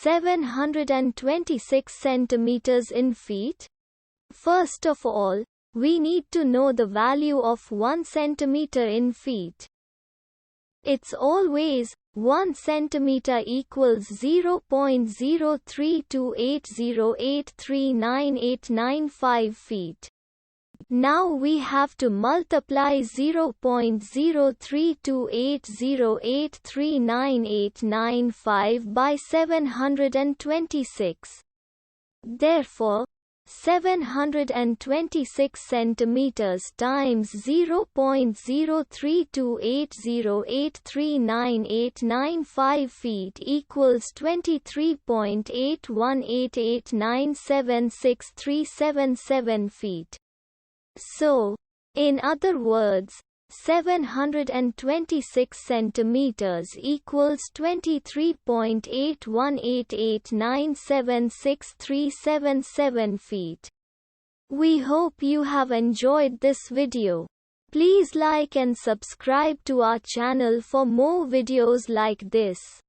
726 centimeters in feet? First of all, we need to know the value of 1 centimeter in feet. It's always 1 centimeter equals 0.03280839895 feet. Now we have to multiply 0.03280839895 by 726. Therefore, 726 centimeters times 0.03280839895 feet equals 23.8188976377 feet. So, in other words, 726 centimeters equals 23.8188976377 feet. We hope you have enjoyed this video. Please like and subscribe to our channel for more videos like this.